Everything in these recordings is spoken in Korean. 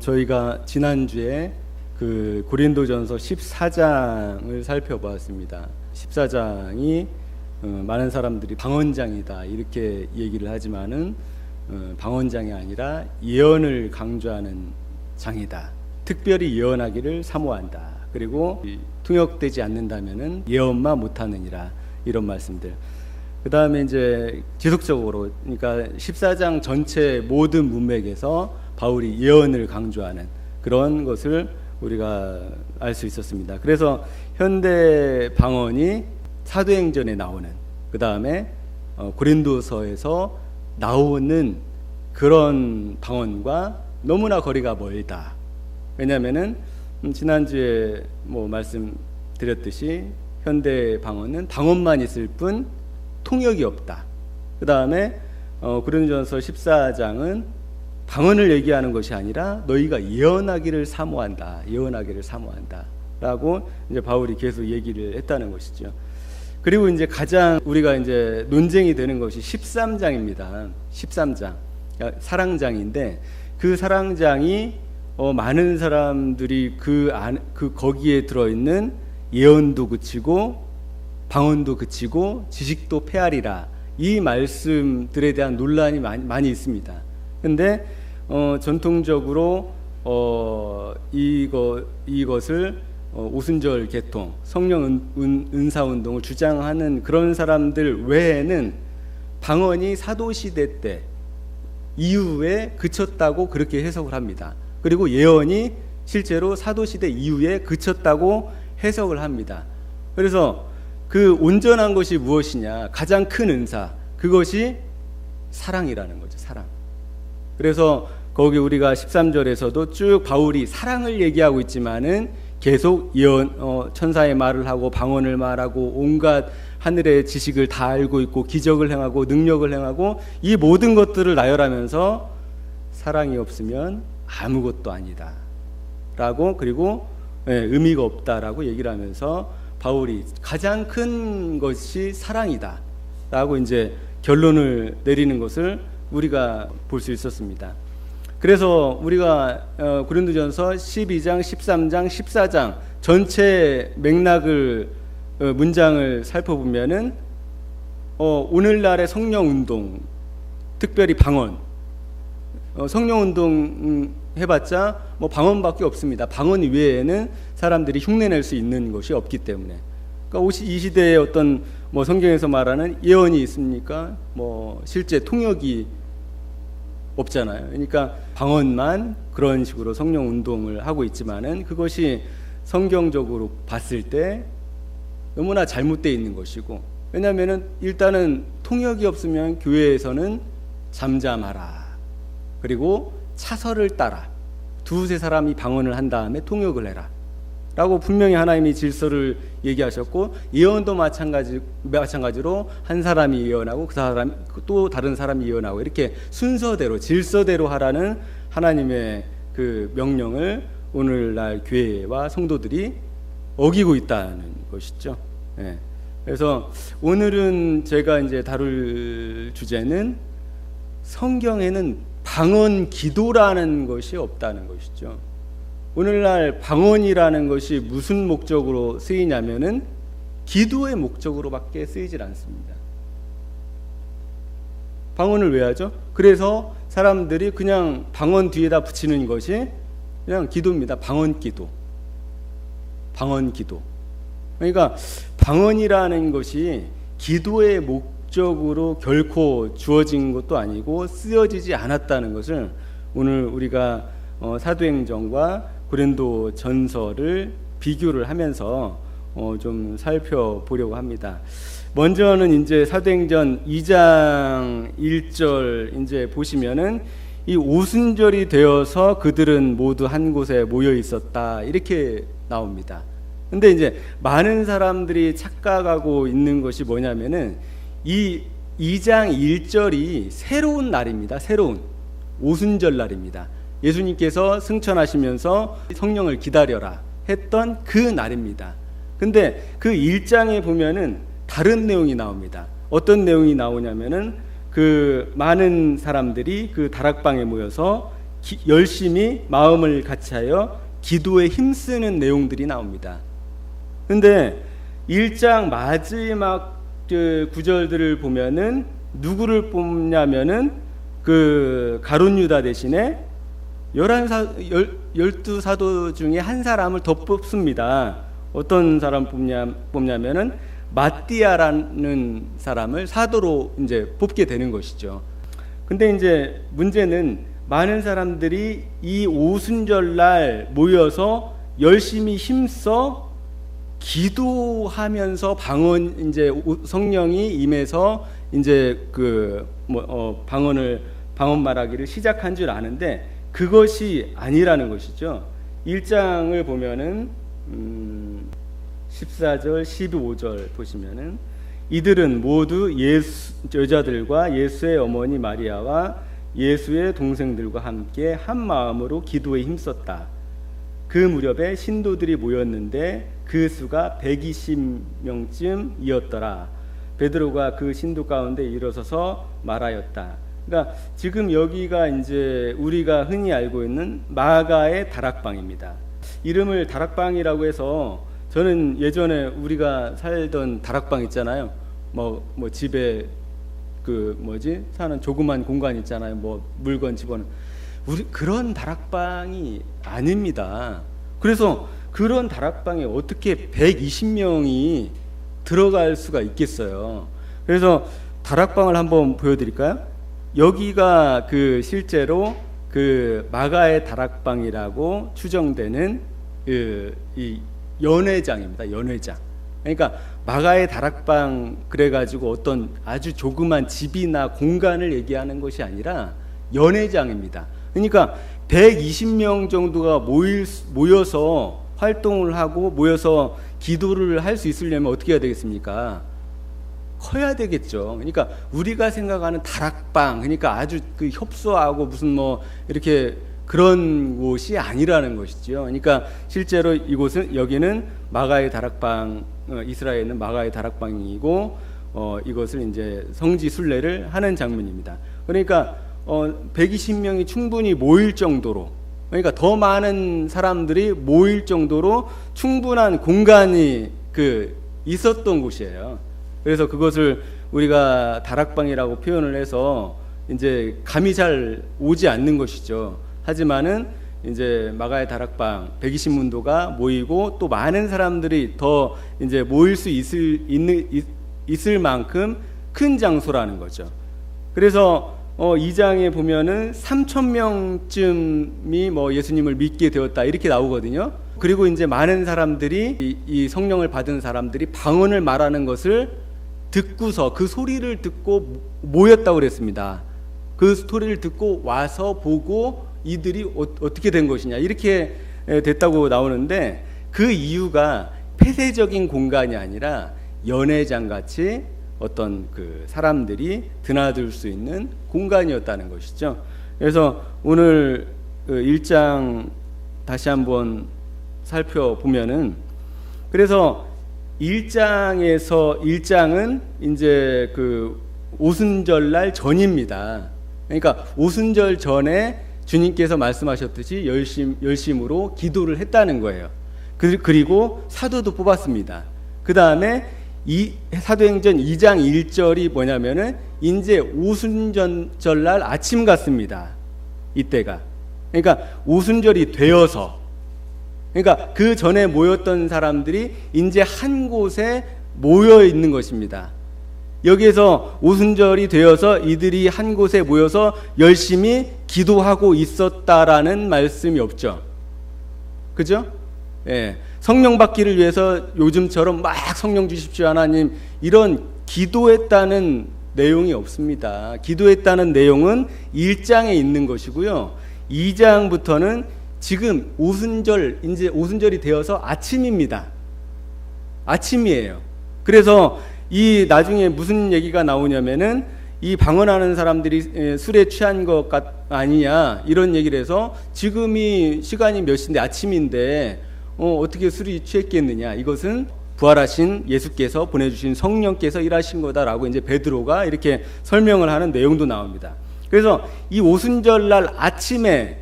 저희가 지난주에 그 고린도전서 14장을 살펴보았습니다. 14장이 많은 사람들이 방언장이다 이렇게 얘기를 하지만은 방언장이 아니라 예언을 강조하는 장이다. 특별히 예언하기를 사모한다. 그리고 통역되지 않는다면은 예언만 못하느니라, 이런 말씀들. 그 다음에 이제 지속적으로, 그러니까 14장 전체 모든 문맥에서 바울이 예언을 강조하는 그런 것을 우리가 알 수 있었습니다. 그래서 현대 방언이 사도행전에 나오는, 그 다음에 고린도서에서 나오는 그런 방언과 너무나 거리가 멀다. 왜냐하면은 지난주에 말씀드렸듯이 현대 방언은 방언만 있을 뿐 통역이 없다. 그 다음에 고린도전서 14장은 방언을 얘기하는 것이 아니라 너희가 예언하기를 사모한다. 예언하기를 사모한다. 라고 이제 바울이 계속 얘기를 했다는 것이죠. 그리고 이제 가장 우리가 이제 논쟁이 되는 것이 13장입니다. 13장. 사랑장인데 그 사랑장이 많은 사람들이 거기에 들어있는 예언도 그치고 방언도 그치고 지식도 페하리라, 이 말씀들에 대한 논란이 많이 있습니다. 근데 전통적으로 이것을 오순절 개통, 성령 은사 운동을 주장하는 그런 사람들 외에는 방언이 사도시대 때 이후에 그쳤다고 그렇게 해석을 합니다. 그리고 예언이 실제로 사도시대 이후에 그쳤다고 해석을 합니다. 그래서 그 온전한 것이 무엇이냐, 가장 큰 은사, 그것이 사랑이라는 거죠. 사랑. 그래서 거기 우리가 13절에서도 쭉 바울이 사랑을 얘기하고 있지만은 계속 예언, 천사의 말을 하고 방언을 말하고 온갖 하늘의 지식을 다 알고 있고 기적을 행하고 능력을 행하고 이 모든 것들을 나열하면서 사랑이 없으면 아무것도 아니다 라고, 그리고 의미가 없다라고 얘기를 하면서 바울이 가장 큰 것이 사랑이다 라고 이제 결론을 내리는 것을 우리가 볼 수 있었습니다. 그래서 우리가 고린도전서 12장, 13장, 14장 전체 맥락을 문장을 살펴보면은 오늘날의 성령운동, 특별히 방언, 성령운동 해봤자 방언밖에 없습니다. 방언 외에는 사람들이 흉내낼 수 있는 것이 없기 때문에. 그러니까 이 시대에 어떤 성경에서 말하는 예언이 있습니까? 실제 통역이 없잖아요. 그러니까 방언만 그런 식으로 성령 운동을 하고 있지만은 그것이 성경적으로 봤을 때 너무나 잘못되어 있는 것이고, 왜냐하면은 일단은 통역이 없으면 교회에서는 잠잠하라, 그리고 차서를 따라, 두세 사람이 방언을 한 다음에 통역을 해라 라고 분명히 하나님이 질서를 얘기하셨고, 예언도 마찬가지로 한 사람이 예언하고 그 사람 또 다른 사람이 예언하고 이렇게 순서대로 질서대로 하라는 하나님의 그 명령을 오늘날 교회와 성도들이 어기고 있다는 것이죠. 그래서 오늘은 제가 이제 다룰 주제는 성경에는 방언 기도라는 것이 없다는 것이죠. 오늘날 방언이라는 것이 무슨 목적으로 쓰이냐면은 기도의 목적으로밖에 쓰이질 않습니다. 방언을 왜 하죠? 그래서 사람들이 그냥 방언 뒤에다 붙이는 것이 그냥 기도입니다. 방언 기도. 방언 기도. 그러니까 방언이라는 것이 기도의 목적으로 결코 주어진 것도 아니고 쓰여지지 않았다는 것을 오늘 우리가 사도행전과 고린도 전서를 비교를 하면서 좀 살펴보려고 합니다. 먼저는 이제 사도행전 2장 1절 이제 보시면은 이 오순절이 되어서 그들은 모두 한 곳에 모여 있었다 이렇게 나옵니다. 근데 이제 많은 사람들이 착각하고 있는 것이 뭐냐면은 이 2장 1절이 새로운 날입니다. 새로운 오순절 날입니다. 예수님께서 승천하시면서 성령을 기다려라 했던 그 날입니다. 근데 그 1장에 보면은 다른 내용이 나옵니다. 어떤 내용이 나오냐면은 그 많은 사람들이 그 다락방에 모여서 열심히 마음을 같이하여 기도에 힘쓰는 내용들이 나옵니다. 근데 1장 마지막 그 구절들을 보면은 누구를 뽑냐면은 그 가룟 유다 대신에 12사도 중에 한 사람을 더 뽑습니다. 어떤 사람 뽑냐면은 마띠아라는 사람을 사도로 이제 뽑게 되는 것이죠. 근데 이제 문제는 많은 사람들이 이 오순절날 모여서 열심히 힘써 기도하면서 방언 이제 성령이 임해서 이제 방언 말하기를 시작한 줄 아는데 그것이 아니라는 것이죠. 1장을 보면은 14절 15절 보시면은 이들은 모두 여자들과 예수의 어머니 마리아와 예수의 동생들과 함께 한 마음으로 기도에 힘썼다. 그 무렵에 신도들이 모였는데 그 수가 120명쯤이었더라. 베드로가 그 신도 가운데 일어서서 말하였다. 그러니까 지금 여기가 이제 우리가 흔히 알고 있는 마가의 다락방입니다. 이름을 다락방이라고 해서 저는 예전에 우리가 살던 다락방 있잖아요. 뭐 집에 사는 조그만 공간 있잖아요. 뭐 물건 집어넣는 그런 다락방이 아닙니다. 그래서 그런 다락방에 어떻게 120명이 들어갈 수가 있겠어요. 그래서 다락방을 한번 보여드릴까요? 여기가 실제로 마가의 다락방이라고 추정되는 이 연회장입니다. 연회장. 그러니까 마가의 다락방 그래가지고 어떤 아주 조그만 집이나 공간을 얘기하는 것이 아니라 연회장입니다. 그러니까 120명 정도가 모여서 활동을 하고 모여서 기도를 할 수 있으려면 어떻게 해야 되겠습니까? 커야 되겠죠. 그러니까 우리가 생각하는 다락방, 그러니까 아주 협소하고 무슨 이렇게 그런 곳이 아니라는 것이죠. 그러니까 실제로 여기는 마가의 다락방, 이스라엘에 있는 마가의 다락방이고 이것을 이제 성지 순례를 하는 장면입니다. 그러니까 120명이 충분히 모일 정도로, 그러니까 더 많은 사람들이 모일 정도로 충분한 공간이 있었던 곳이에요. 그래서 그것을 우리가 다락방이라고 표현을 해서 이제 감이 잘 오지 않는 것이죠. 하지만은 이제 마가의 다락방 120문도가 모이고 또 많은 사람들이 더 이제 모일 수 있을 만큼 큰 장소라는 거죠. 그래서 2장에 보면은 3,000명쯤이 예수님을 믿게 되었다 이렇게 나오거든요. 그리고 이제 많은 사람들이 이 성령을 받은 사람들이 방언을 말하는 것을 듣고서 그 소리를 듣고 모였다고 그랬습니다. 그 소리를 듣고 와서 보고 이들이 어떻게 된 것이냐 이렇게 됐다고 나오는데 그 이유가 폐쇄적인 공간이 아니라 연회장 같이 어떤 사람들이 드나들 수 있는 공간이었다는 것이죠. 그래서 오늘 1장 다시 한번 살펴보면은 그래서 1장은 이제 오순절날 전입니다. 그러니까 오순절 전에 주님께서 말씀하셨듯이 열심으로 기도를 했다는 거예요. 그리고 사도도 뽑았습니다. 그 다음에 이 사도행전 2장 1절이 뭐냐면은 이제 오순절날 아침 같습니다. 이때가. 그러니까 오순절이 되어서, 그러니까 그 전에 모였던 사람들이 이제 한 곳에 모여 있는 것입니다. 여기에서 오순절이 되어서 이들이 한 곳에 모여서 열심히 기도하고 있었다라는 말씀이 없죠. 그죠? 예. 성령 받기를 위해서 요즘처럼 막 성령 주십시오 하나님 이런 기도했다는 내용이 없습니다. 기도했다는 내용은 1장에 있는 것이고요. 2장부터는 지금 이제 오순절이 되어서 아침입니다. 아침이에요. 그래서 이 나중에 무슨 얘기가 나오냐면은 이 방언하는 사람들이 술에 취한 것 아니냐 이런 얘기를 해서 지금이 시간이 몇 시인데 아침인데 어떻게 술이 취했겠느냐, 이것은 부활하신 예수께서 보내주신 성령께서 일하신 거다라고 이제 베드로가 이렇게 설명을 하는 내용도 나옵니다. 그래서 이 오순절날 아침에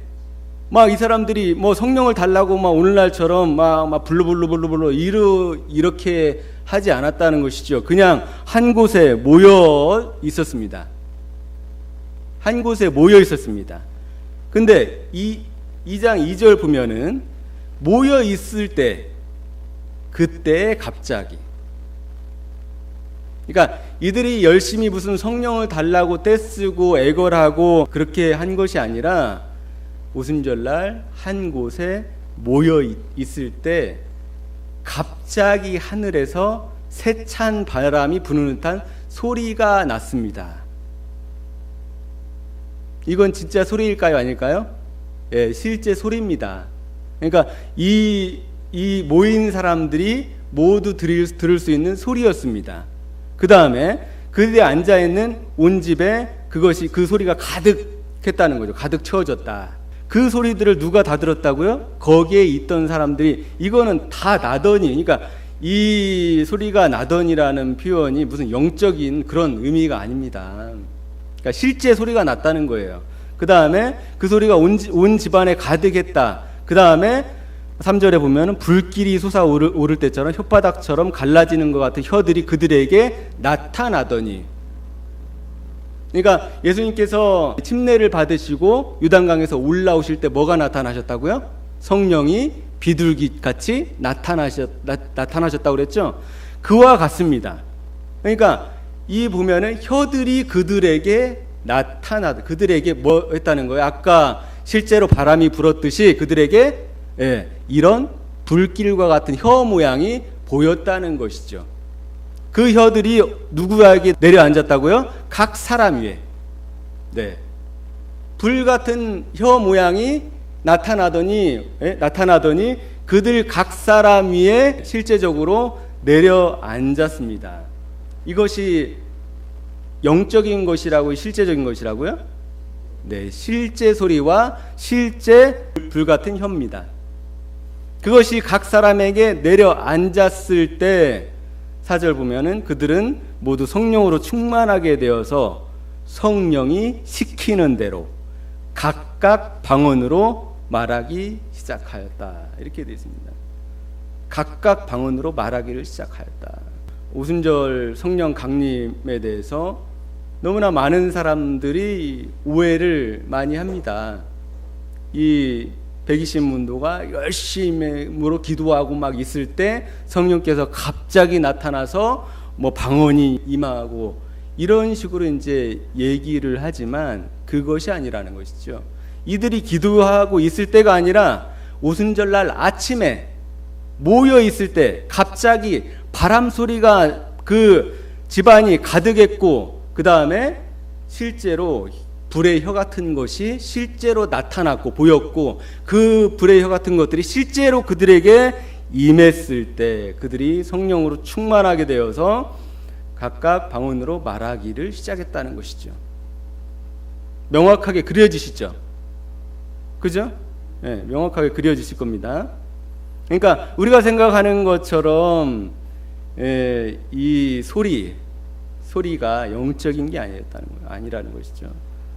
막 이 사람들이 뭐 성령을 달라고 막 오늘날처럼 막 불러 이렇게 하지 않았다는 것이죠. 그냥 한 곳에 모여 있었습니다. 한 곳에 모여 있었습니다. 근데 2장 2절 보면은 모여 있을 때 그때 갑자기, 그러니까 이들이 열심히 무슨 성령을 달라고 떼쓰고 애걸하고 그렇게 한 것이 아니라 오순절날 한 곳에 모여 있을 때 갑자기 하늘에서 세찬 바람이 부는 듯한 소리가 났습니다. 이건 진짜 소리일까요? 아닐까요? 예, 실제 소리입니다. 그러니까 이 모인 사람들이 모두 들을 수 있는 소리였습니다. 그 다음에 그들이 앉아있는 온 집에 그 소리가 가득했다는 거죠. 가득 채워졌다. 그 소리들을 누가 다 들었다고요? 거기에 있던 사람들이. 이거는 다 나더니, 그러니까 이 소리가 나더니라는 표현이 무슨 영적인 그런 의미가 아닙니다. 그러니까 실제 소리가 났다는 거예요. 그 다음에 그 소리가 온 집안에 가득했다. 그 다음에 3절에 보면 불길이 솟아오를 때처럼 혓바닥처럼 갈라지는 것 같은 혀들이 그들에게 나타나더니, 그러니까 예수님께서 침례를 받으시고 요단강에서 올라오실 때 뭐가 나타나셨다고요? 성령이 비둘기같이 나타나셨다고 그랬죠? 그와 같습니다. 그러니까 이 보면은 혀들이 그들에게 그들에게 뭐 했다는 거예요? 아까 실제로 바람이 불었듯이 그들에게 이런 불길과 같은 혀 모양이 보였다는 것이죠. 그 혀들이 누구에게 내려앉았다고요? 각 사람 위에. 네. 불 같은 혀 모양이 나타나더니 그들 각 사람 위에 실제적으로 내려앉았습니다. 이것이 영적인 것이라고, 실제적인 것이라고요? 네, 실제 소리와 실제 불 같은 혀입니다. 그것이 각 사람에게 내려앉았을 때 4절 보면은 그들은 모두 성령으로 충만하게 되어서 성령이 시키는 대로 각각 방언으로 말하기 시작하였다. 이렇게 되어 있습니다. 각각 방언으로 말하기를 시작하였다. 오순절 성령 강림에 대해서 너무나 많은 사람들이 오해를 많이 합니다. 이 120문도가 열심으로 기도하고 막 있을 때 성령께서 갑자기 나타나서 뭐 방언이 임하고 이런 식으로 이제 얘기를 하지만 그것이 아니라는 것이죠. 이들이 기도하고 있을 때가 아니라 오순절날 아침에 모여 있을 때 갑자기 바람 소리가 그 집안이 가득했고, 그 다음에 실제로 불의 혀 같은 것이 실제로 나타났고 보였고, 그 불의 혀 같은 것들이 실제로 그들에게 임했을 때 그들이 성령으로 충만하게 되어서 각각 방언으로 말하기를 시작했다는 것이죠. 명확하게 그려지시죠? 그죠? 네, 명확하게 그려지실 겁니다. 그러니까 우리가 생각하는 것처럼 이 소리가 영적인 게 아니라는 것이죠.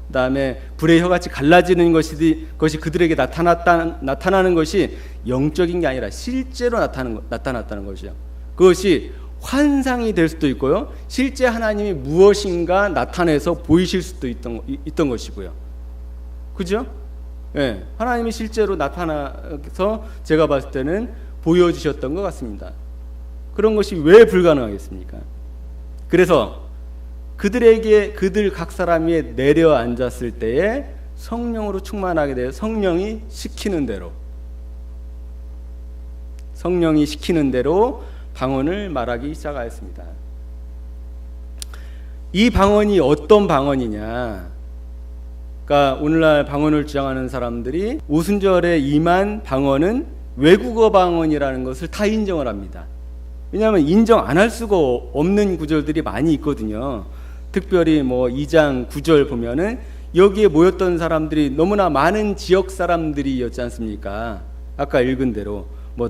그 다음에 불의 혀같이 갈라지는 것이 그들에게 나타나는 것이 영적인 게 아니라 실제로 나타났다는 것이죠. 그것이 환상이 될 수도 있고요, 실제 하나님이 무엇인가 나타내서 보이실 수도 있던 것이고요. 그죠? 네, 하나님이 실제로 나타나서 제가 봤을 때는 보여주셨던 것 같습니다. 그런 것이 왜 불가능하겠습니까? 그래서 그들 각 사람 위에 내려앉았을 때에 성령으로 충만하게 되어 성령이 시키는 대로 방언을 말하기 시작하였습니다. 이 방언이 어떤 방언이냐? 그러니까 오늘날 방언을 주장하는 사람들이 오순절에 임한 방언은 외국어 방언이라는 것을 다 인정을 합니다. 왜냐하면 인정 안 할 수가 없는 구절들이 많이 있거든요. 특별히 뭐 2장 9절 보면은 여기에 모였던 사람들이 너무나 많은 지역 사람들이었지 않습니까? 아까 읽은 대로 뭐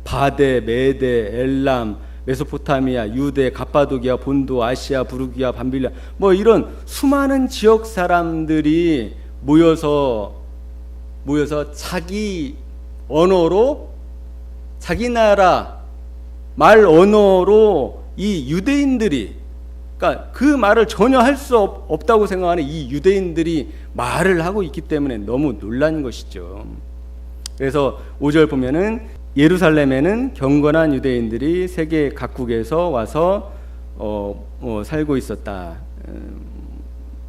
바데, 메데, 엘람, 메소포타미아, 유대, 갑바도기아, 본도, 아시아, 부르기아, 밤빌리아, 뭐 이런 수많은 지역 사람들이 모여서 모여서 자기 언어로, 자기 나라 말 언어로 이 유대인들이, 그러니까 그 말을 전혀 할 수 없다고 생각하는 이 유대인들이 말을 하고 있기 때문에 너무 놀란 것이죠. 그래서 5절 보면은 예루살렘에는 경건한 유대인들이 세계 각국에서 와서 살고 있었다.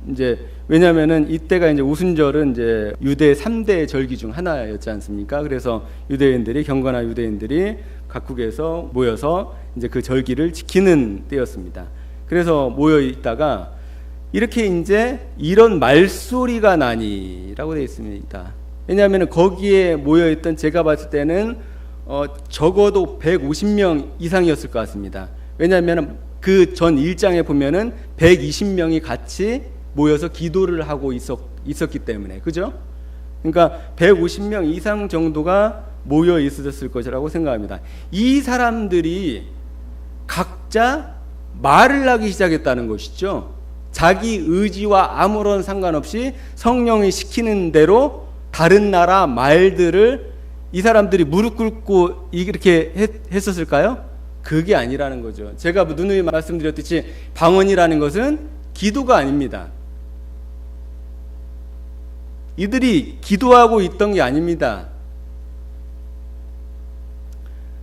이제 왜냐하면은 이때가 이제 오순절은 이제 유대 3대 절기 중 하나였지 않습니까? 그래서 유대인들이, 경건한 유대인들이 각국에서 모여서 이제 그 절기를 지키는 때였습니다. 그래서 모여 있다가 이렇게 이제 이런 말소리가 나니라고 되어 있습니다. 왜냐하면 거기에 모여 있던, 제가 봤을 때는 적어도 150명 이상이었을 것 같습니다. 왜냐하면 그 전 1장에 보면은 120명이 같이 모여서 기도를 하고 있었기 때문에, 그죠? 그러니까 150명 이상 정도가 모여 있었을 것이라고 생각합니다. 이 사람들이 각자 말을 하기 시작했다는 것이죠. 자기 의지와 아무런 상관없이 성령이 시키는 대로 다른 나라 말들을 이 사람들이 무릎 꿇고 이렇게 했었을까요? 그게 아니라는 거죠. 제가 누누이 말씀드렸듯이 방언이라는 것은 기도가 아닙니다. 이들이 기도하고 있던 게 아닙니다.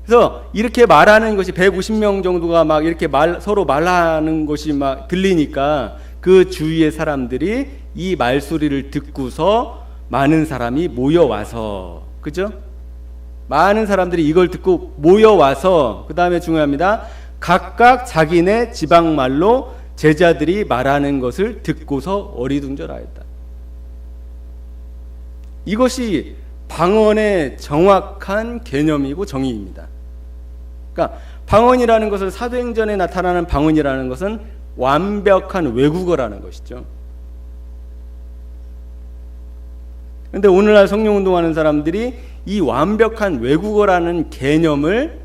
그래서 이렇게 말하는 것이 150명 정도가 막 이렇게 서로 말하는 것이 막 들리니까 그 주위의 사람들이 이 말소리를 듣고서 많은 사람이 모여와서, 그죠? 많은 사람들이 이걸 듣고 모여와서, 그 다음에 중요합니다. 각각 자기네 지방말로 제자들이 말하는 것을 듣고서 어리둥절하였다. 이것이 방언의 정확한 개념이고 정의입니다. 그러니까 방언이라는 것을, 사도행전에 나타나는 방언이라는 것은 완벽한 외국어라는 것이죠. 그런데 오늘날 성령운동하는 사람들이 이 완벽한 외국어라는 개념을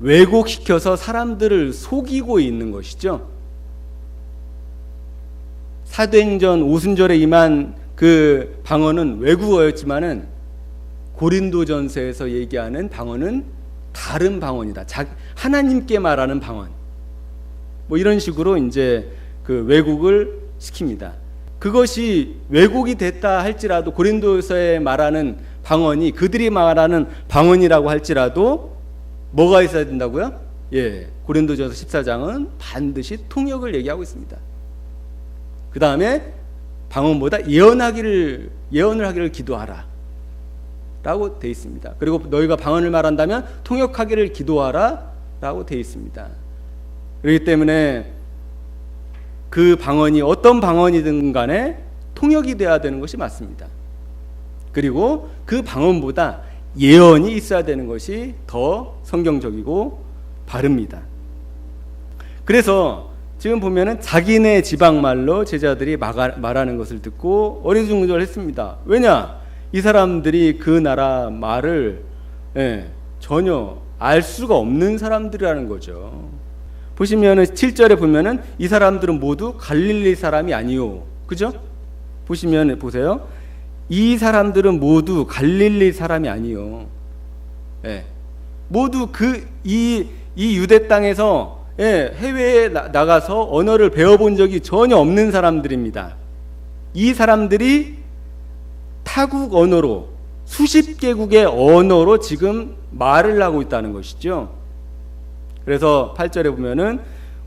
왜곡시켜서 사람들을 속이고 있는 것이죠. 사도행전 오순절에 임한 그 방언은 외국어였지만은 고린도전서에서 얘기하는 방언은 다른 방언이다. 하나님께 말하는 방언. 뭐 이런 식으로 이제 그 왜곡을 시킵니다. 그것이 왜곡이 됐다 할지라도, 고린도서에 말하는 방언이 그들이 말하는 방언이라고 할지라도 뭐가 있어야 된다고요? 예, 고린도전서 14장은 반드시 통역을 얘기하고 있습니다. 그 다음에 방언보다 예언을 하기를 기도하라 라고 되어 있습니다. 그리고 너희가 방언을 말한다면 통역하기를 기도하라 라고 되어 있습니다. 그렇기 때문에 그 방언이 어떤 방언이든 간에 통역이 돼야 되는 것이 맞습니다. 그리고 그 방언보다 예언이 있어야 되는 것이 더 성경적이고 바릅니다. 그래서 지금 보면은 자기네 지방말로 제자들이 말하는 것을 듣고 어리둥절했습니다. 왜냐? 이 사람들이 그 나라 말을 전혀 알 수가 없는 사람들이라는 거죠. 보시면은 7절에 보면은 이 사람들은 모두 갈릴리 사람이 아니요. 그죠? 보시면 보세요. 이 사람들은 모두 갈릴리 사람이 아니요. 모두 이 유대 땅에서 해외에 나가서 언어를 배워본 적이 전혀 없는 사람들입니다. 이 사람들이 타국 언어로, 수십 개국의 언어로 지금 말을 하고 있다는 것이죠. 그래서 8절에 보면은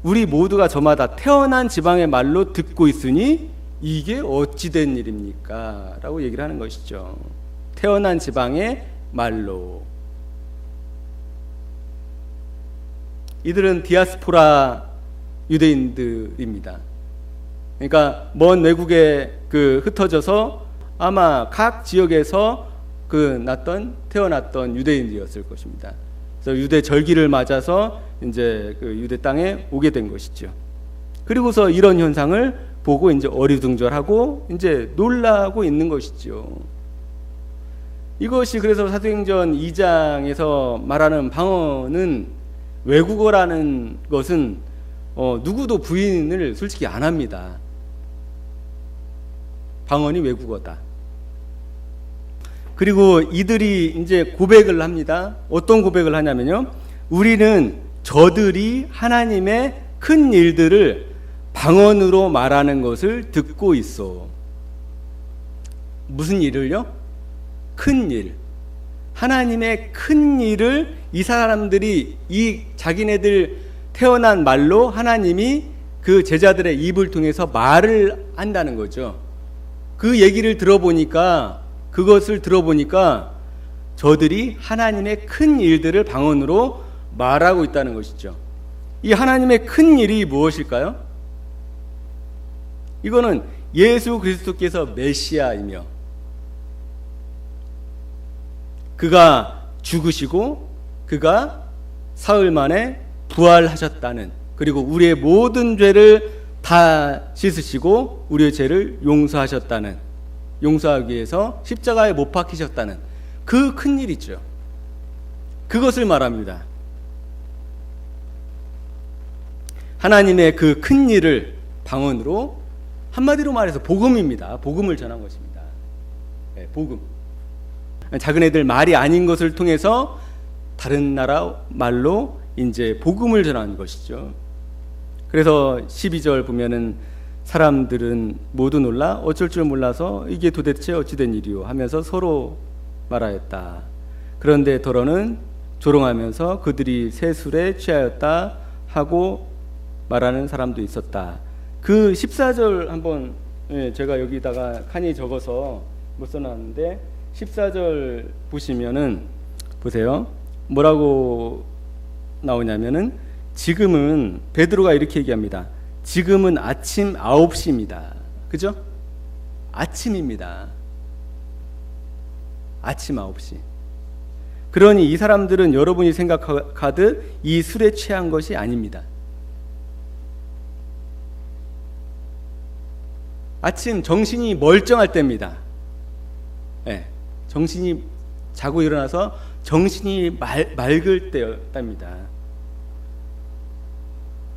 우리 모두가 저마다 태어난 지방의 말로 듣고 있으니 이게 어찌된 일입니까? 라고 얘기를 하는 것이죠. 태어난 지방의 말로. 이들은 디아스포라 유대인들입니다. 그러니까 먼 외국에 흩어져서 아마 각 지역에서 태어났던 유대인들이었을 것입니다. 그래서 유대 절기를 맞아서 이제 유대 땅에 오게 된 것이죠. 그리고서 이런 현상을 보고 이제 어리둥절하고 이제 놀라고 있는 것이죠. 이것이 그래서 사도행전 2장에서 말하는 방언은, 외국어라는 것은 누구도 부인을 솔직히 안 합니다. 방언이 외국어다. 그리고 이들이 이제 고백을 합니다. 어떤 고백을 하냐면요. 우리는 저들이 하나님의 큰 일들을 방언으로 말하는 것을 듣고 있어. 무슨 일을요? 큰 일. 하나님의 큰 일을 이 사람들이 이 자기네들 태어난 말로 하나님이 그 제자들의 입을 통해서 말을 한다는 거죠. 그 얘기를 들어보니까, 그것을 들어보니까 저들이 하나님의 큰 일들을 방언으로 말하고 있다는 것이죠. 이 하나님의 큰 일이 무엇일까요? 이거는 예수 그리스도께서 메시아이며 그가 죽으시고 그가 사흘 만에 부활하셨다는, 그리고 우리의 모든 죄를 다 씻으시고 우리의 죄를 용서하셨다는, 용서하기 위해서 십자가에 못 박히셨다는 그 큰 일이죠. 그것을 말합니다. 하나님의 그 큰 일을 방언으로, 한마디로 말해서 복음입니다. 복음을 전한 것입니다. 네, 복음. 작은 애들 말이 아닌 것을 통해서 다른 나라 말로 이제 복음을 전한 것이죠. 그래서 12절 보면은 사람들은 모두 놀라 어쩔 줄 몰라서 이게 도대체 어찌된 일이요 하면서 서로 말하였다. 그런데 더러는 조롱하면서 그들이 새 술에 취하였다 하고 말하는 사람도 있었다. 그 14절 한번, 제가 여기다가 칸이 적어서 못 써놨는데 14절 보시면은 보세요. 뭐라고 나오냐면은 지금은, 베드로가 이렇게 얘기합니다. 지금은 아침 9시입니다. 그죠? 아침입니다. 아침 9시. 그러니 이 사람들은 여러분이 생각하듯 이 술에 취한 것이 아닙니다. 아침 정신이 멀쩡할 때입니다. 네, 정신이 자고 일어나서 정신이 맑을 때였답니다.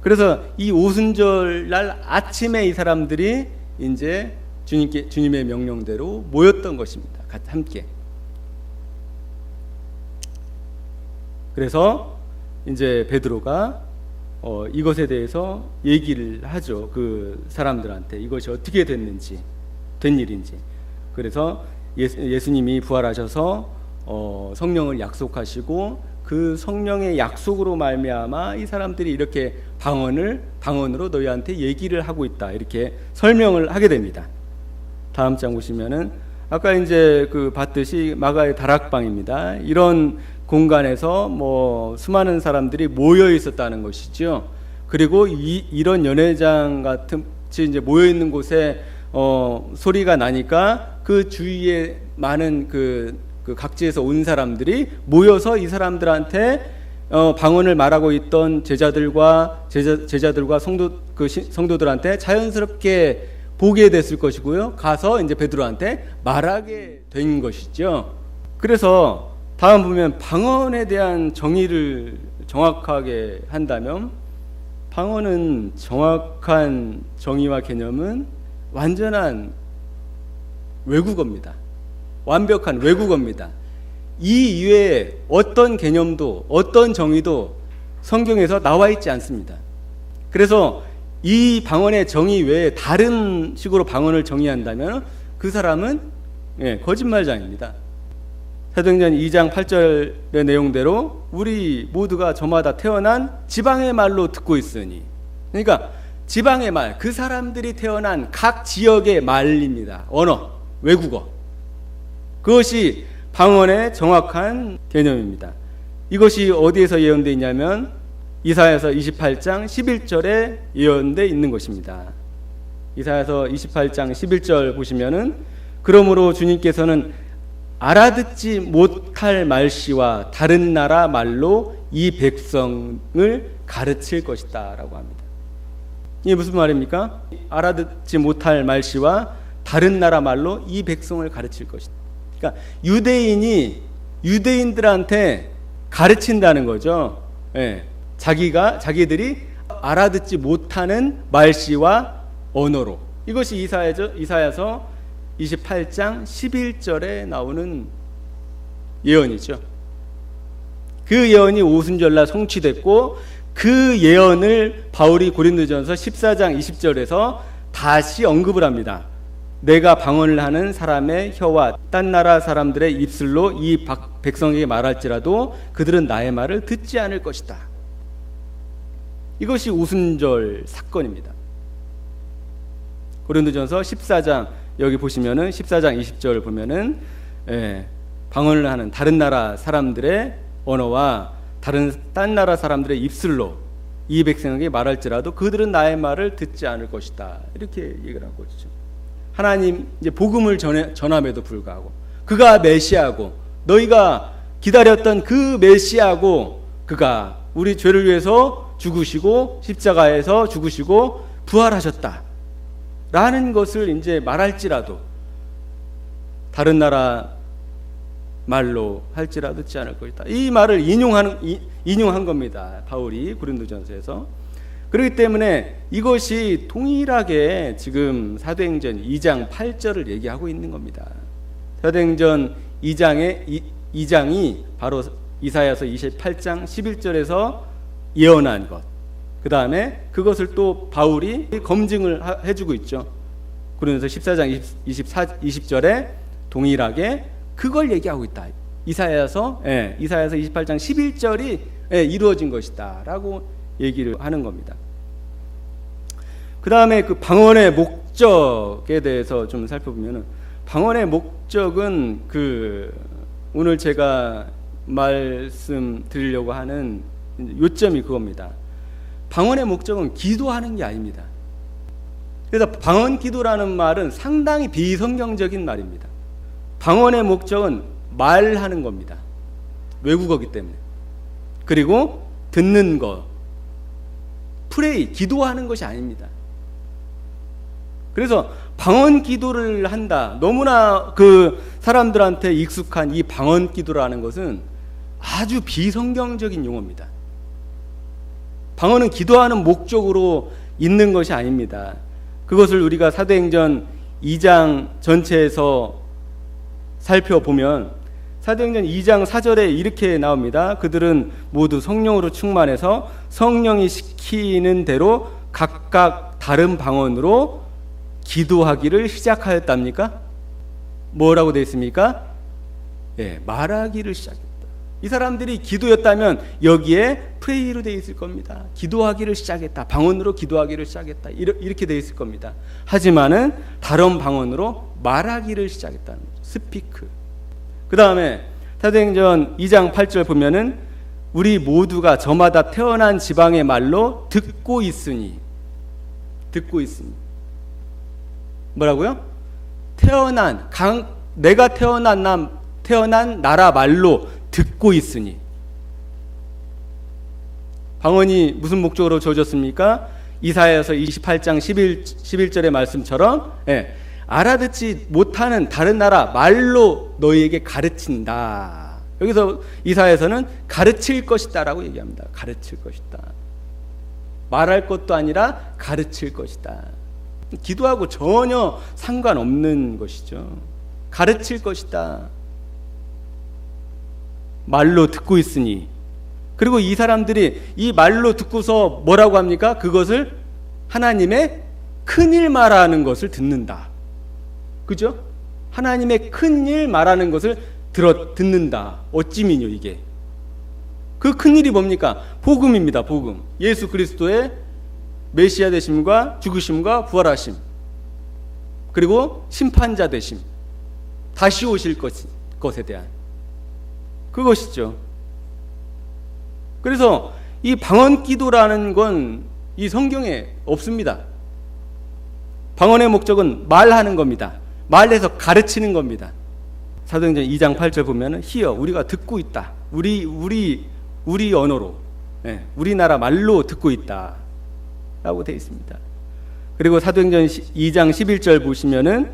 그래서 이 오순절 날 아침에 이 사람들이 이제 주님의 명령대로 모였던 것입니다. 함께. 그래서 이제 베드로가 이것에 대해서 얘기를 하죠. 그 사람들한테 이것이 어떻게 됐는지, 된 일인지. 그래서 예수님이 부활하셔서 성령을 약속하시고 그 성령의 약속으로 말미암아 이 사람들이 이렇게 방언으로 너희한테 얘기를 하고 있다, 이렇게 설명을 하게 됩니다. 다음 장 보시면은 아까 이제 그 봤듯이 마가의 다락방입니다. 이런 공간에서 뭐 수많은 사람들이 모여 있었다는 것이죠. 그리고 이런 연회장 같은 이제 모여 있는 곳에 소리가 나니까 그 주위에 많은 그 각지에서 온 사람들이 모여서 이 사람들한테 방언을 말하고 있던 제자들과 성도들한테 자연스럽게 보게 됐을 것이고요. 가서 이제 베드로한테 말하게 된 것이죠. 그래서 다음 보면 방언에 대한 정의를 정확하게 한다면, 방언은 정확한 정의와 개념은 완전한 외국어입니다. 완벽한 외국어입니다. 이 이외에 어떤 개념도 어떤 정의도 성경에서 나와 있지 않습니다. 그래서 이 방언의 정의 외에 다른 식으로 방언을 정의한다면 그 사람은 거짓말장입니다. 사도행전 2장 8절의 내용대로 우리 모두가 저마다 태어난 지방의 말로 듣고 있으니, 그러니까 지방의 말, 그 사람들이 태어난 각 지역의 말입니다. 언어, 외국어. 그것이 방언의 정확한 개념입니다. 이것이 어디에서 예언되어 있냐면 이사야서 28장 11절에 예언되어 있는 것입니다. 이사야서 28장 11절 보시면은 그러므로 주님께서는 알아듣지 못할 말씨와 다른 나라 말로 이 백성을 가르칠 것이다 라고 합니다. 이게 무슨 말입니까? 알아듣지 못할 말씨와 다른 나라 말로 이 백성을 가르칠 것이다. 그러니까 유대인이 유대인들한테 가르친다는 거죠. 자기들이 알아듣지 못하는 말씨와 언어로. 이것이 이사야서 28장 11절에 나오는 예언이죠. 그 예언이 오순절날 성취됐고 그 예언을 바울이 고린도전서 14장 20절에서 다시 언급을 합니다. 내가 방언을 하는 사람의 혀와 딴 나라 사람들의 입술로 이 백성에게 말할지라도 그들은 나의 말을 듣지 않을 것이다. 이것이 오순절 사건입니다. 고린도전서 14장 여기 보시면은 14장 20절 보면은 방언을 하는 다른 나라 사람들의 언어와 딴 나라 사람들의 입술로 이 백성에게 말할지라도 그들은 나의 말을 듣지 않을 것이다. 이렇게 얘기를 하고 있죠. 하나님 이제 복음을 전함에도 불구하고 그가 메시아고 너희가 기다렸던 그 메시아고 그가 우리 죄를 위해서 죽으시고 십자가에서 죽으시고 부활하셨다 라는 것을 이제 말할지라도 다른 나라 말로 할지라도 듣지 않을 것이다. 이 말을 인용한 겁니다. 바울이 고린도전서에서. 그렇기 때문에 이것이 동일하게 지금 사도행전 2장 8절을 얘기하고 있는 겁니다. 사도행전 2장이 바로 이사야서 28장 11절에서 예언한 것. 그 다음에 그것을 또 바울이 검증을 해주고 있죠. 고린도서 14장 20절에 동일하게 그걸 얘기하고 있다. 이사야서 28장 11절이 이루어진 것이다 라고 얘기를 하는 겁니다. 그 다음에 그 방언의 목적에 대해서 좀 살펴보면 방언의 목적은 오늘 제가 말씀드리려고 하는 요점이 그겁니다. 방언의 목적은 기도하는 게 아닙니다. 그래서 방언 기도라는 말은 상당히 비성경적인 말입니다. 방언의 목적은 말하는 겁니다. 외국어기 때문에. 그리고 듣는 것, 프레이, 기도하는 것이 아닙니다. 그래서 방언 기도를 한다. 너무나 그 사람들한테 익숙한 이 방언 기도라는 것은 아주 비성경적인 용어입니다. 방언은 기도하는 목적으로 있는 것이 아닙니다. 그것을 우리가 사도행전 2장 전체에서 살펴보면 사도행전 2장 4절에 이렇게 나옵니다. 그들은 모두 성령으로 충만해서 성령이 시키는 대로 각각 다른 방언으로 기도하기를 시작하였답니까? 뭐라고 되어 있습니까? 말하기를 시작했다. 이 사람들이 기도였다면 여기에 프레이로 되어 있을 겁니다. 기도하기를 시작했다. 방언으로 기도하기를 시작했다. 이렇게 되어 있을 겁니다. 하지만은 다른 방언으로 말하기를 시작했다는 거죠. 스피크. 그 다음에 사도행전 2장 8절 보면은 우리 모두가 저마다 태어난 지방의 말로 듣고 있으니 뭐라고요? 내가 태어난 나라 말로 듣고 있으니. 방언이 무슨 목적으로 주어졌습니까? 이사야서 28장 11절의 말씀처럼 알아듣지 못하는 다른 나라 말로 너희에게 가르친다. 여기서 이사야서는 가르칠 것이다 라고 얘기합니다. 가르칠 것이다. 말할 것도 아니라 가르칠 것이다. 기도하고 전혀 상관없는 것이죠. 가르칠 것이다. 말로 듣고 있으니. 그리고 이 사람들이 이 말로 듣고서 뭐라고 합니까? 그것을 하나님의 큰일 말하는 것을 듣는다. 그죠? 하나님의 큰일 말하는 것을 듣는다. 어찌미뇨 이게. 그 큰일이 뭡니까? 복음입니다. 복음. 예수 그리스도의 메시아 되심과 죽으심과 부활하심, 그리고 심판자 되심, 다시 오실 것에 대한 그것이죠. 그래서 이 방언 기도라는 건 이 성경에 없습니다. 방언의 목적은 말하는 겁니다. 말해서 가르치는 겁니다. 사도행전 2장 8절 보면은 히어 우리가 듣고 있다. 우리 언어로, 우리나라 말로 듣고 있다 라고 되어 있습니다. 그리고 사도행전 2장 11절 보시면은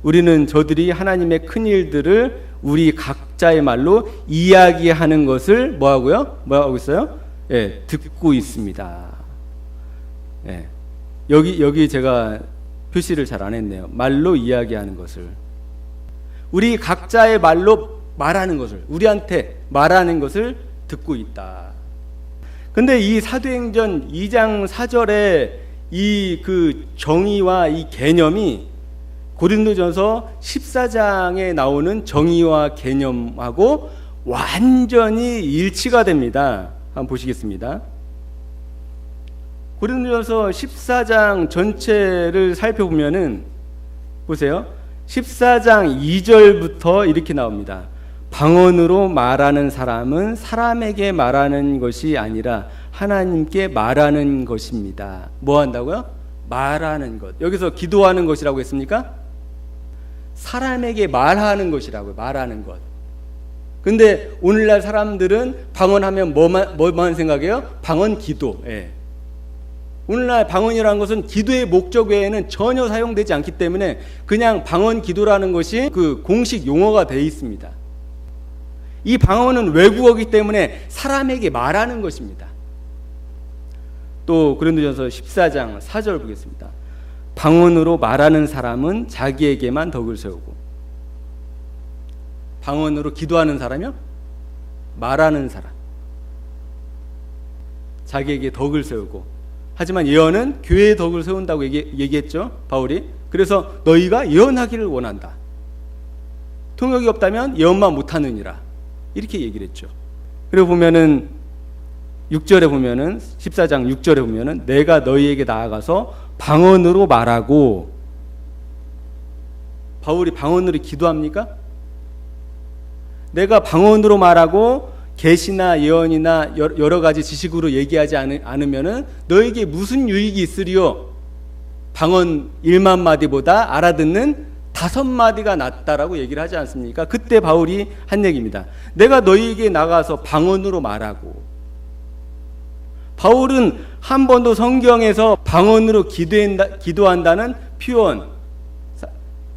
우리는 저들이 하나님의 큰 일들을 우리 각자의 말로 이야기하는 것을 뭐하고 있어요? 듣고 있습니다. 여기 제가 표시를 잘 안 했네요. 말로 이야기하는 것을 우리 각자의 말로 말하는 것을, 우리한테 말하는 것을 듣고 있다. 근데 이 사도행전 2장 4절에 이 그 정의와 이 개념이 고린도전서 14장에 나오는 정의와 개념하고 완전히 일치가 됩니다. 한번 보시겠습니다. 고린도전서 14장 전체를 살펴보면은 보세요. 14장 2절부터 이렇게 나옵니다. 방언으로 말하는 사람은 사람에게 말하는 것이 아니라 하나님께 말하는 것입니다. 뭐 한다고요? 말하는 것. 여기서 기도하는 것이라고 했습니까? 사람에게 말하는 것이라고요. 말하는 것. 근데 오늘날 사람들은 방언하면 뭐만 생각해요? 방언 기도. 예. 오늘날 방언이라는 것은 기도의 목적 외에는 전혀 사용되지 않기 때문에 그냥 방언 기도라는 것이 그 공식 용어가 되어 있습니다. 이 방언은 외국어이기 때문에 사람에게 말하는 것입니다. 또 고린도전서 14장 4절 보겠습니다. 방언으로 말하는 사람은 자기에게만 덕을 세우고, 방언으로 기도하는 사람이요? 말하는 사람, 자기에게 덕을 세우고. 하지만 예언은 교회의 덕을 세운다고 얘기했죠, 바울이. 그래서 너희가 예언하기를 원한다. 통역이 없다면 예언만 못하느니라, 이렇게 얘기를 했죠. 그리고 보면은 6절에 보면은 14장 6절에 보면은 내가 너희에게 나아가서 방언으로 말하고. 바울이 방언으로 기도합니까? 내가 방언으로 말하고 계시나 예언이나 여러 가지 지식으로 얘기하지 않으면은 너에게 무슨 유익이 있으리요? 방언 1만 마디보다 알아듣는 5마디가 낫다라고 얘기를 하지 않습니까? 그때 바울이 한 얘기입니다. 내가 너희에게 나가서 방언으로 말하고. 바울은 한 번도 성경에서 방언으로 기도한다는 표현,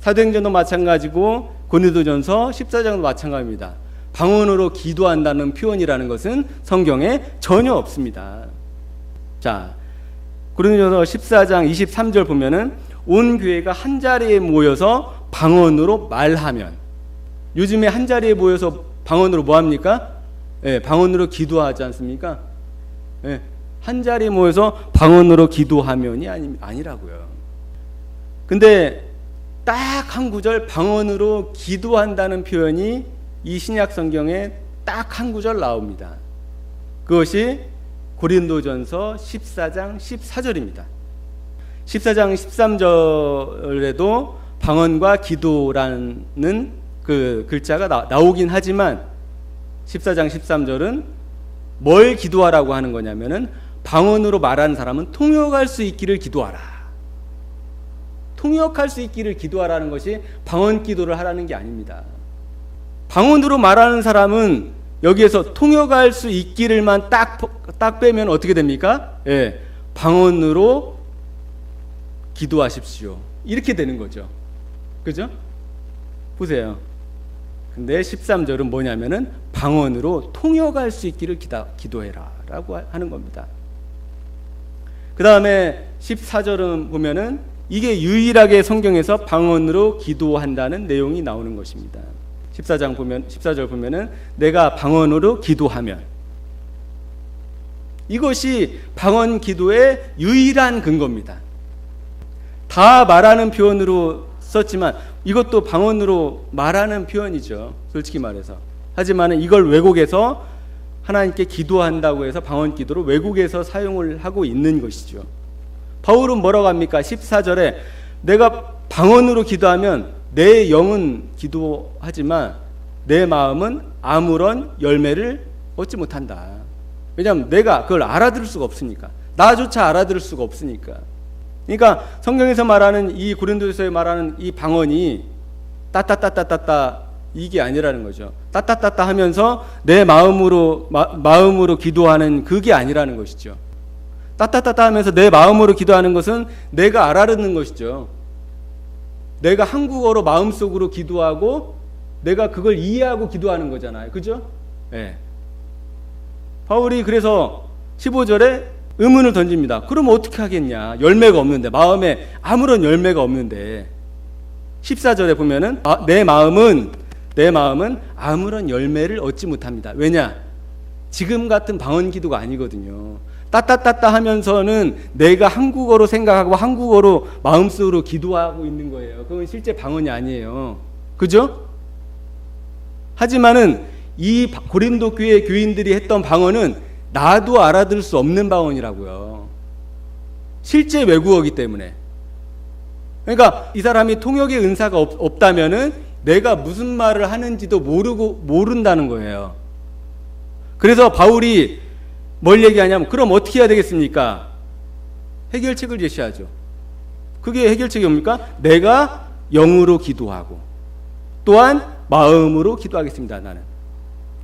사도행전도 마찬가지고 고린도전서 14장도 마찬가지입니다. 방언으로 기도한다는 표현이라는 것은 성경에 전혀 없습니다. 자, 고린도전서 14장 23절 보면은 온 교회가 한 자리에 모여서 방언으로 말하면. 요즘에 한 자리에 모여서 방언으로 뭐 합니까? 예, 방언으로 기도하지 않습니까? 예, 한 자리에 모여서 방언으로 기도하면이 아니라고요. 근데 딱 한 구절 방언으로 기도한다는 표현이 이 신약 성경에 딱 한 구절 나옵니다. 그것이 고린도전서 14장 14절입니다. 14장 13절에도 방언과 기도라는 그 글자가 나오긴 하지만 14장 13절은 뭘 기도하라고 하는 거냐면은 방언으로 말하는 사람은 통역할 수 있기를 기도하라. 통역할 수 있기를 기도하라는 것이 방언 기도를 하라는 게 아닙니다. 방언으로 말하는 사람은 여기에서 통역할 수 있기를만 딱 빼면 어떻게 됩니까? 예, 방언으로 기도하십시오. 이렇게 되는 거죠. 그죠? 보세요. 근데 13절은 뭐냐면은 방언으로 통역할 수 있기를 기도해라 라고 하는 겁니다. 그 다음에 14절은 보면은 이게 유일하게 성경에서 방언으로 기도한다는 내용이 나오는 것입니다. 14절 보면은 내가 방언으로 기도하면, 이것이 방언 기도의 유일한 근거입니다. 다 말하는 표현으로 썼지만 이것도 방언으로 말하는 표현이죠, 솔직히 말해서. 하지만 이걸 외국에서 하나님께 기도한다고 해서 방언 기도로 외국에서 사용을 하고 있는 것이죠. 바울은 뭐라고 합니까? 14절에 내가 방언으로 기도하면 내 영은 기도하지만 내 마음은 아무런 열매를 얻지 못한다. 왜냐하면 내가 그걸 알아들을 수가 없으니까. 나조차 알아들을 수가 없으니까. 그러니까 성경에서 말하는 이 고린도서에 말하는 이 방언이 따따따따따따 이게 아니라는 거죠. 따따따따 하면서 내 마음으로 기도하는 그게 아니라는 것이죠. 따따따따 하면서 내 마음으로 기도하는 것은 내가 알아듣는 것이죠. 내가 한국어로 마음속으로 기도하고 내가 그걸 이해하고 기도하는 거잖아요. 그죠? 네. 바울이 그래서 15절에 의문을 던집니다. 그럼 어떻게 하겠냐? 열매가 없는데, 마음에 아무런 열매가 없는데. 14절에 보면은 내 마음은 내 마음은 아무런 열매를 얻지 못합니다. 왜냐? 지금 같은 방언 기도가 아니거든요. 따따따따 하면서는 내가 한국어로 생각하고 한국어로 마음속으로 기도하고 있는 거예요. 그건 실제 방언이 아니에요. 그죠? 하지만은 이 고린도 교회 교인들이 했던 방언은 나도 알아들을 수 없는 방언이라고요. 실제 외국어이기 때문에. 그러니까 이 사람이 통역의 은사가 없다면은 내가 무슨 말을 하는지도 모른다는 거예요. 그래서 바울이 뭘 얘기하냐면 그럼 어떻게 해야 되겠습니까? 해결책을 제시하죠. 그게 해결책이 뭡니까? 내가 영으로 기도하고 또한 마음으로 기도하겠습니다.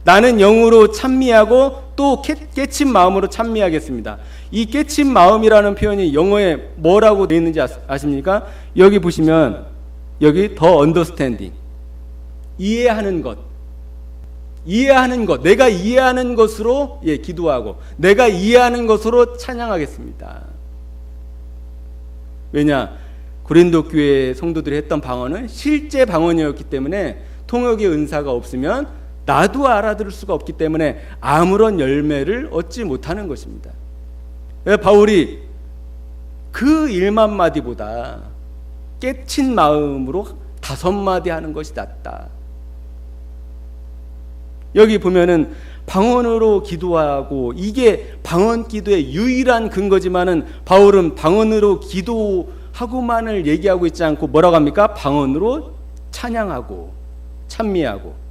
나는 영으로 찬미하고 또 깨친 마음으로 찬미하겠습니다. 이 깨친 마음이라는 표현이 영어에 뭐라고 되어 있는지 아십니까? 여기 보시면 여기 더 언더스탠딩, 이해하는 것, 내가 이해하는 것으로 기도하고 내가 이해하는 것으로 찬양하겠습니다. 왜냐? 고린도 교회 성도들이 했던 방언은 실제 방언이었기 때문에 통역의 은사가 없으면 나도 알아들을 수가 없기 때문에 아무런 열매를 얻지 못하는 것입니다. 바울이 그 1만 마디보다 깨친 마음으로 5마디 하는 것이 낫다. 여기 보면은 방언으로 기도하고 이게 방언 기도의 유일한 근거지만은 바울은 방언으로 기도하고만을 얘기하고 있지 않고 뭐라고 합니까? 방언으로 찬양하고 찬미하고.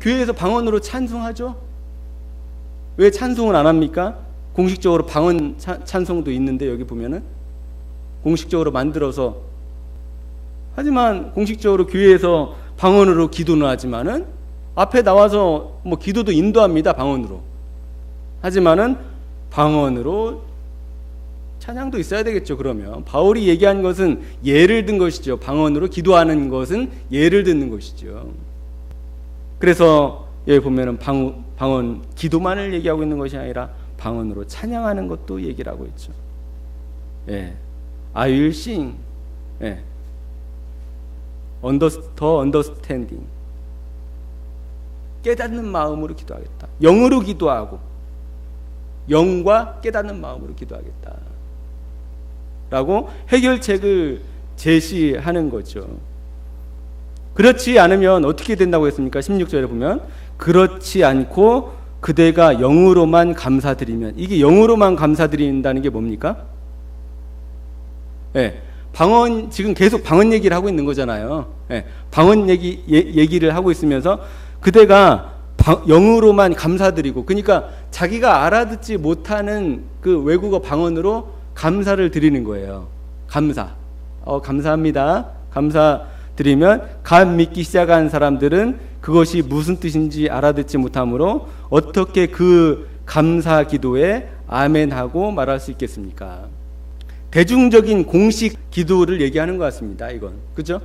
교회에서 방언으로 찬송하죠? 왜 찬송을 안 합니까? 공식적으로 방언 찬송도 있는데 여기 보면은 공식적으로 만들어서, 하지만 공식적으로 교회에서 방언으로 기도는 하지만은 앞에 나와서 뭐 기도도 인도합니다. 방언으로. 하지만은 방언으로 찬양도 있어야 되겠죠. 그러면 바울이 얘기한 것은 예를 든 것이죠. 방언으로 기도하는 것은 예를 듣는 것이죠. 그래서 여기 보면은 방언 기도만을 얘기하고 있는 것이 아니라 방언으로 찬양하는 것도 얘기를 하고 있죠. 예. I will sing. 예. 더 understanding. 깨닫는 마음으로 기도하겠다. 영으로 기도하고 영과 깨닫는 마음으로 기도하겠다. 라고 해결책을 제시하는 거죠. 그렇지 않으면 어떻게 된다고 했습니까? 16절에 보면 그렇지 않고 그대가 영으로만 감사드리면, 이게 영으로만 감사드린다는 게 뭡니까? 예, 방언, 지금 계속 방언 얘기를 하고 있는 거잖아요. 예, 방언 얘기를 하고 있으면서 그대가 영으로만 감사드리고, 그러니까 자기가 알아듣지 못하는 그 외국어 방언으로 감사를 드리는 거예요. 감사. 감사합니다. 감사드리면 감 믿기 시작한 사람들은 그것이 무슨 뜻인지 알아듣지 못하므로 어떻게 그 감사 기도에 아멘하고 말할 수 있겠습니까? 대중적인 공식 기도를 얘기하는 것 같습니다. 이건 그죠?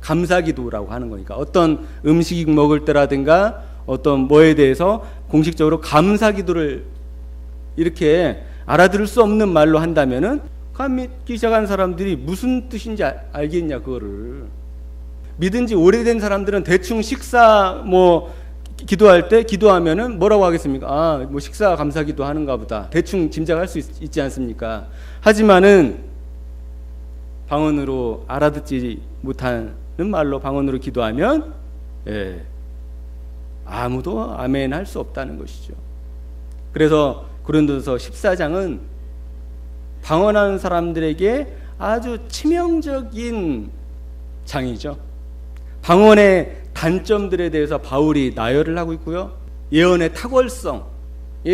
감사 기도라고 하는 거니까 어떤 음식 먹을 때라든가 어떤 뭐에 대해서 공식적으로 감사 기도를 이렇게 알아들을 수 없는 말로 한다면은 감 믿기 시작한 사람들이 무슨 뜻인지 알겠냐. 그거를 믿은 지 오래된 사람들은 대충 식사 뭐 기도할 때 기도하면은 뭐라고 하겠습니까? 뭐 식사 감사 기도 하는가 보다 대충 짐작할 수 있지 않습니까? 하지만은 방언으로 알아듣지 못하는 말로 방언으로 기도하면 아무도 아멘 할 수 없다는 것이죠. 그래서 고린도서 14장은 방언하는 사람들에게 아주 치명적인 장이죠. 방언의 단점들에 대해서 바울이 나열을 하고 있고요. 예언의 탁월성에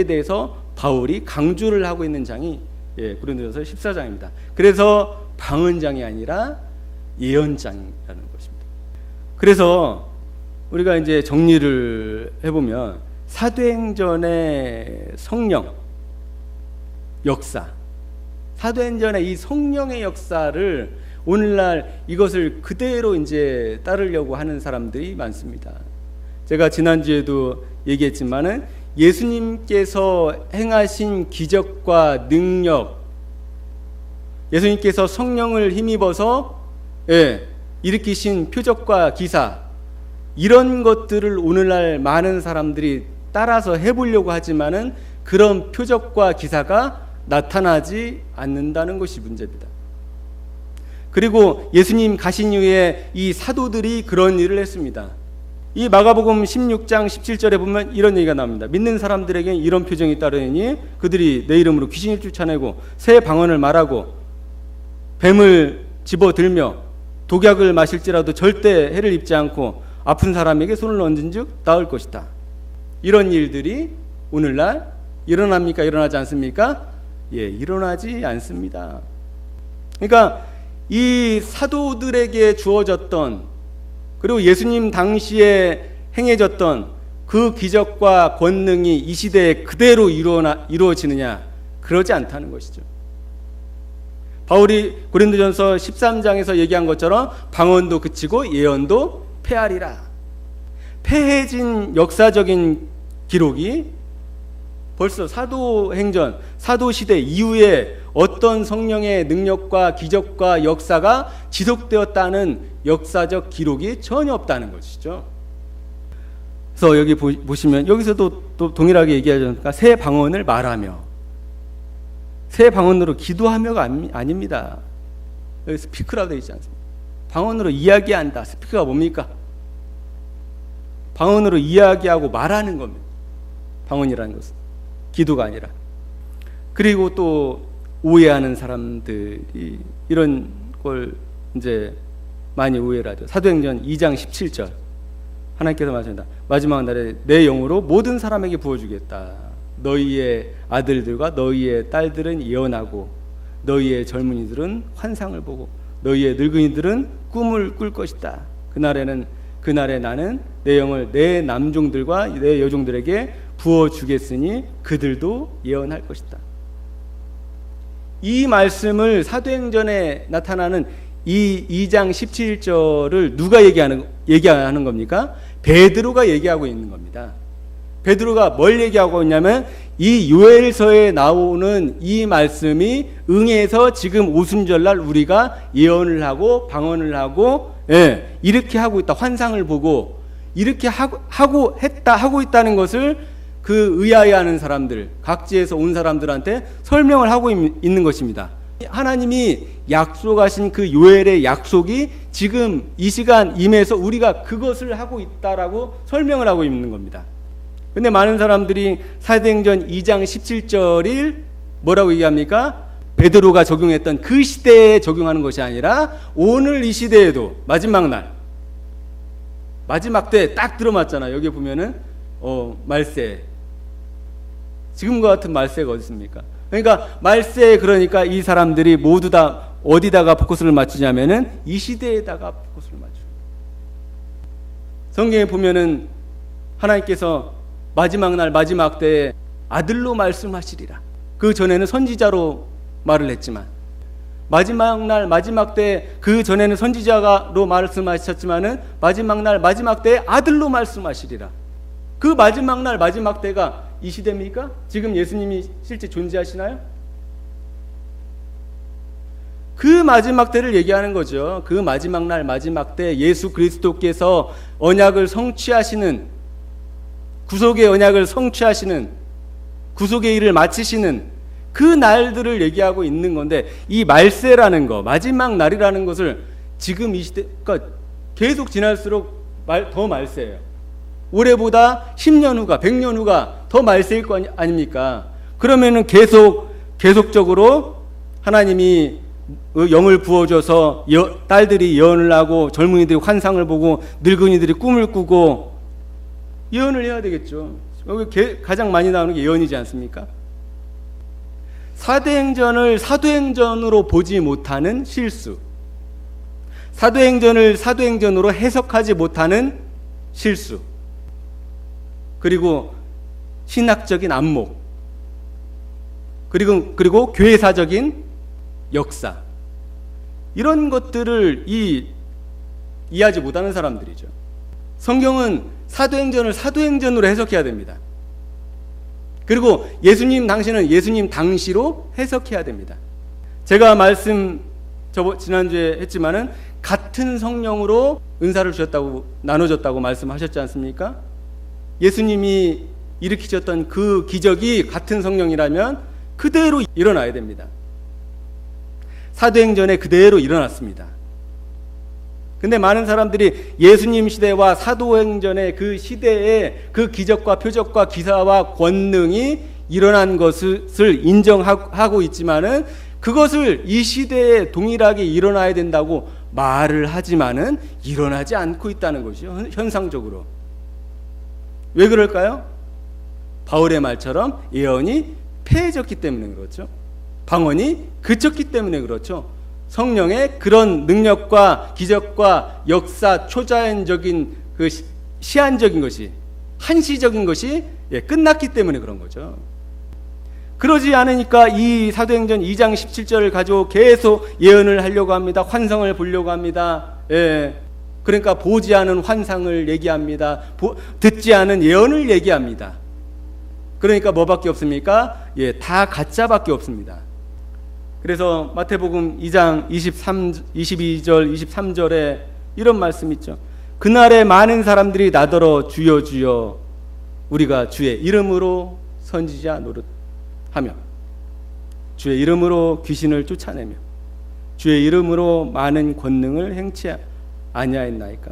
대해서 바울이 강조를 하고 있는 장이 고린도서 14장입니다. 그래서 방언장이 아니라 예언장이라는 것입니다. 그래서 우리가 이제 정리를 해보면 사도행전의 성령 역사, 사도행전의 이 성령의 역사를 오늘날 이것을 그대로 이제 따르려고 하는 사람들이 많습니다. 제가 지난주에도 얘기했지만은 예수님께서 행하신 기적과 능력, 예수님께서 성령을 힘입어서 일으키신 표적과 기사, 이런 것들을 오늘날 많은 사람들이 따라서 해보려고 하지만은 그런 표적과 기사가 나타나지 않는다는 것이 문제입니다. 그리고 예수님 가신 이후에 이 사도들이 그런 일을 했습니다. 이 마가복음 16장 17절에 보면 이런 얘기가 나옵니다. 믿는 사람들에게 이런 표정이 따르니 그들이 내 이름으로 귀신을 쫓아내고 새 방언을 말하고 뱀을 집어들며 독약을 마실지라도 절대 해를 입지 않고 아픈 사람에게 손을 얹은 즉 나을 것이다. 이런 일들이 오늘날 일어납니까? 일어나지 않습니까? 예, 일어나지 않습니다. 그러니까 이 사도들에게 주어졌던, 그리고 예수님 당시에 행해졌던 그 기적과 권능이 이 시대에 그대로 이루어지느냐? 그러지 않다는 것이죠. 바울이 고린도전서 13장에서 얘기한 것처럼 방언도 그치고 예언도 폐하리라. 폐해진 역사적인 기록이 벌써 사도행전, 사도시대 이후에 어떤 성령의 능력과 기적과 역사가 지속되었다는 역사적 기록이 전혀 없다는 것이죠. 그래서 여기 보시면 여기서도 또 동일하게 얘기하니까 새 방언을 말하며, 새 방언으로 기도하며가 아닙니다. 여기 스피크라고 되어 있지 않습니까? 방언으로 이야기한다. 스피크가 뭡니까? 방언으로 이야기하고 말하는 겁니다. 방언이라는 것은 기도가 아니라. 그리고 또 오해하는 사람들이 이런 걸 이제 많이 오해를 하죠. 사도행전 2장 17절 하나님께서 말씀하신다. 마지막 날에 내 영으로 모든 사람에게 부어주겠다. 너희의 아들들과 너희의 딸들은 예언하고 너희의 젊은이들은 환상을 보고 너희의 늙은이들은 꿈을 꿀 것이다. 그날에 나는 내 영을 내 남종들과 내 여종들에게 부어주겠으니 그들도 예언할 것이다. 이 말씀을 사도행전에 나타나는 이 2장 17절을 누가 얘기하는 겁니까? 베드로가 얘기하고 있는 겁니다. 베드로가 뭘 얘기하고 있냐면 이 요엘서에 나오는 이 말씀이 응해서 지금 오순절날 우리가 예언을 하고 방언을 하고 이렇게 하고 있다. 환상을 보고 이렇게 하고 있다는 것을 그 의아해하는 사람들, 각지에서 온 사람들한테 설명을 하고 있는 것입니다. 하나님이 약속하신 그 요엘의 약속이 지금 이 시간 임해서 우리가 그것을 하고 있다라고 설명을 하고 있는 겁니다. 근데 많은 사람들이 사도행전 2장 17절을 뭐라고 얘기합니까? 베드로가 적용했던 그 시대에 적용하는 것이 아니라 오늘 이 시대에도 마지막 날, 마지막 때에 딱 들어맞잖아요. 여기 보면은 말세, 지금과 같은 말세가 어디 있습니까? 그러니까 말세, 그러니까 이 사람들이 모두 다 어디다가 포커스를 맞추냐면은 이 시대에다가 포커스를 맞추고, 성경에 보면은 하나님께서 마지막 날 마지막 때에 아들로 말씀하시리라. 그 전에는 선지자로 말을 했지만 마지막 날 마지막 때, 그 전에는 선지자로 말씀하셨지만은 마지막 날 마지막 때에 아들로 말씀하시리라. 그 마지막 날 마지막 때가 이 시대입니까? 지금 예수님이 실제 존재하시나요? 그 마지막 때를 얘기하는 거죠. 그 마지막 날 마지막 때 예수 그리스도께서 언약을 성취하시는, 구속의 언약을 성취하시는, 구속의 일을 마치시는 그 날들을 얘기하고 있는 건데, 이 말세라는 거, 마지막 날이라는 것을 지금 이 시대, 그러니까 계속 지날수록 더 말세예요. 올해보다 10년 후가, 100년 후가 더 말세일 거 아닙니까? 그러면은 계속적으로 하나님이 영을 부어줘서 딸들이 예언을 하고 젊은이들이 환상을 보고 늙은이들이 꿈을 꾸고 예언을 해야 되겠죠. 여기 가장 많이 나오는 게 예언이지 않습니까? 사도행전을 사도행전으로 보지 못하는 실수, 사도행전을 사도행전으로 해석하지 못하는 실수, 그리고 신학적인 안목, 그리고 교회사적인 역사, 이런 것들을 이해하지 못하는 사람들이죠. 성경은 사도행전을 사도행전으로 해석해야 됩니다. 그리고 예수님 당시는 예수님 당시로 해석해야 됩니다. 제가 지난주에 했지만은 같은 성령으로 은사를 주셨다고, 나눠줬다고 말씀하셨지 않습니까? 예수님이 일으키셨던 그 기적이 같은 성령이라면 그대로 일어나야 됩니다. 사도행전에 그대로 일어났습니다. 근데 많은 사람들이 예수님 시대와 사도행전의 그 시대에 그 기적과 표적과 기사와 권능이 일어난 것을 인정하고 있지만은 그것을 이 시대에 동일하게 일어나야 된다고 말을 하지만은 일어나지 않고 있다는 것이죠. 현상적으로. 왜 그럴까요? 바울의 말처럼 예언이 폐해졌기 때문에 그렇죠. 방언이 그쳤기 때문에 그렇죠. 성령의 그런 능력과 기적과 역사, 초자연적인 그 시한적인 것이, 한시적인 것이 끝났기 때문에 그런 거죠. 그러지 않으니까 이 사도행전 2장 17절을 가지고 계속 예언을 하려고 합니다. 환상을 보려고 합니다. 그러니까 보지 않은 환상을 얘기합니다. 듣지 않은 예언을 얘기합니다. 그러니까 뭐밖에 없습니까? 다 가짜밖에 없습니다. 그래서 마태복음 2장 22절 23절에 이런 말씀 있죠. 그날에 많은 사람들이 나더러 주여 주여 우리가 주의 이름으로 선지자 노릇하며 주의 이름으로 귀신을 쫓아내며 주의 이름으로 많은 권능을 행치 아니하였나이까.